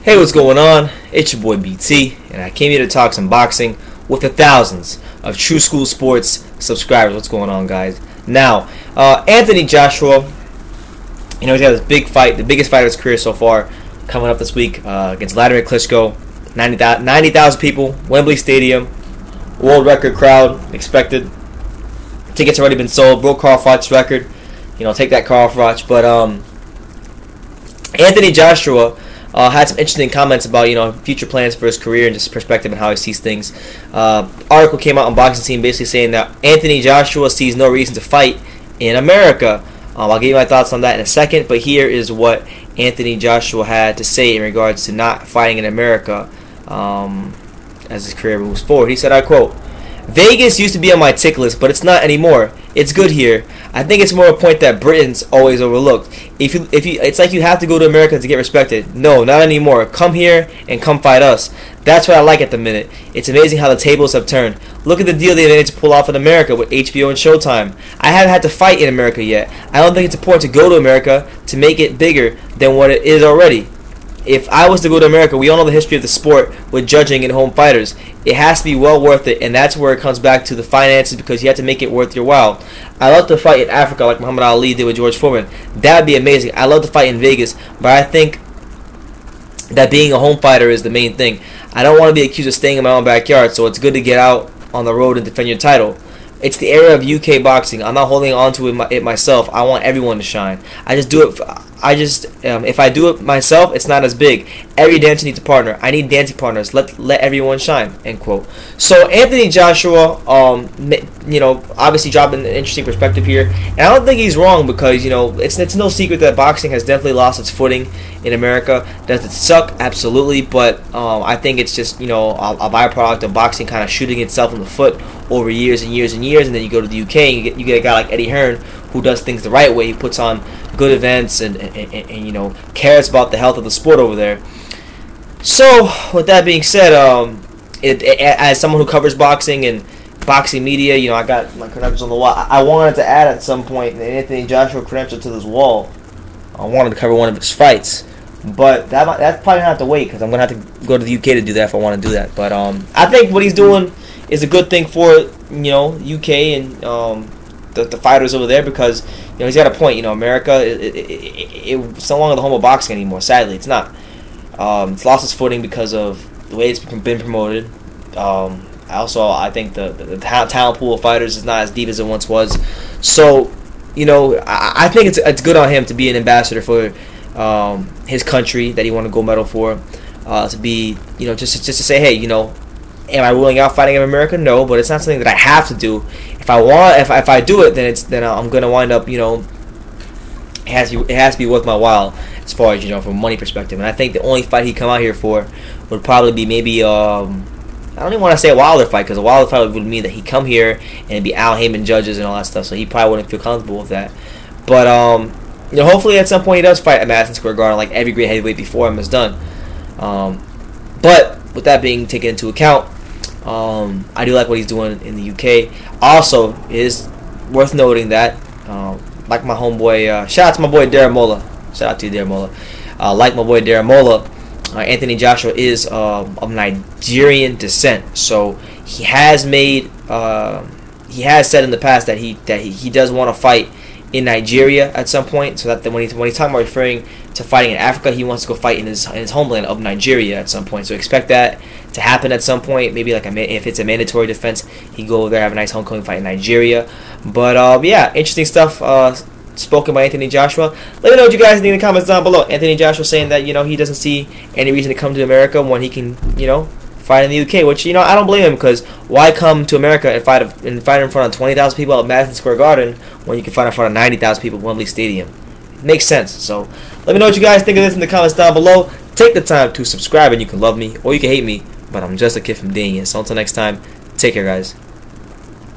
Hey, what's going on? It's your boy BT, and I came here to talk some boxing with the thousands of True School Sports subscribers. What's going on, guys? Now, Anthony Joshua, he's got this big fight, the biggest fight of his career so far, coming up this week against Vladimir Klitschko. 90,000 people, Wembley Stadium, world record crowd expected. Tickets already been sold, broke Carl Froch's record. Take that, Carl Froch. But Anthony Joshua had some interesting comments about future plans for his career and just perspective and how he sees things. Article came out on Boxing Scene basically saying that Anthony Joshua sees no reason to fight in America. I'll give you my thoughts on that in a second, but here is what Anthony Joshua had to say in regards to not fighting in America as his career moves forward. He said, I quote, "Vegas used to be on my tick list, but it's not anymore. It's good here. I think it's more a point that Britain's always overlooked. It's like you have to go to America to get respected. No, not anymore. Come here and come fight us. That's what I like at the minute. It's amazing how the tables have turned. Look at the deal they managed to pull off in America with HBO and Showtime. I haven't had to fight in America yet. I don't think it's important to go to America to make it bigger than what it is already. If I was to go to America, we all know the history of the sport with judging and home fighters. It has to be well worth it, and that's where it comes back to the finances because you have to make it worth your while. I love to fight in Africa like Muhammad Ali did with George Foreman. That would be amazing. I love to fight in Vegas, but I think that being a home fighter is the main thing. I don't want to be accused of staying in my own backyard, so it's good to get out on the road and defend your title. It's the era of UK boxing. I'm not holding on to it myself. I want everyone to shine. I just do it. If I do it myself, it's not as big. Every dancer needs a partner. I need dancing partners. Let everyone shine." End quote. So Anthony Joshua, obviously dropping an interesting perspective here, and I don't think he's wrong because it's no secret that boxing has definitely lost its footing in America. Does it suck? Absolutely, but I think it's just a byproduct of boxing kind of shooting itself in the foot over years and years and years, and then you go to the UK and you get a guy like Eddie Hearn who does things the right way. He puts on good events and cares about the health of the sport over there. So with that being said, as someone who covers boxing and boxing media, I got my credentials on the wall. I wanted to add at some point an Anthony Joshua credential to this wall. I wanted to cover one of his fights, but that's probably gonna have to wait because I'm gonna have to go to the UK to do that if I want to do that. But I think what he's doing is a good thing for UK and the fighters over there because he's got a point. America it's no longer the home of boxing anymore. Sadly, it's not. It's lost its footing because of the way it's been promoted. I think the talent pool of fighters is not as deep as it once was. So I think it's good on him to be an ambassador for his country that he won a gold medal for. To be just to say, hey, am I ruling out fighting in America? No, but it's not something that I have to do. If I do it, then I'm gonna wind up. It has to be worth my while as far as from a money perspective. And I think the only fight he'd come out here for would probably be maybe I don't even want to say a Wilder fight because a Wilder fight would mean that he'd come here and it'd be Al Heyman judges and all that stuff. So he probably wouldn't feel comfortable with that. But hopefully at some point he does fight at Madison Square Garden like every great heavyweight before him has done. But with that being taken into account, I do like what he's doing in the UK. Also, it is worth noting that, like my homeboy, shout out to my boy Darren Mola. Shout out to you, Darren Mola. Like my boy Darren Mola, Anthony Joshua is of Nigerian descent. So he has said in the past that he does want to fight in Nigeria at some point. So that when he's talking about referring to fighting in Africa, he wants to go fight in his homeland of Nigeria at some point. So expect that to happen at some point. Maybe if it's a mandatory defense, he go over there, have a nice homecoming fight in Nigeria. But yeah, interesting stuff spoken by Anthony Joshua. Let me know what you guys think in the comments down below. Anthony Joshua saying that he doesn't see any reason to come to America when he can fight in the UK, which I don't blame him because why come to America and fight in front of 20,000 people at Madison Square Garden when you can fight in front of 90,000 people at Wembley Stadium? It makes sense. So let me know what you guys think of this in the comments down below. Take the time to subscribe and you can love me or you can hate me, but I'm just a kid from Dania. So until next time, take care, guys.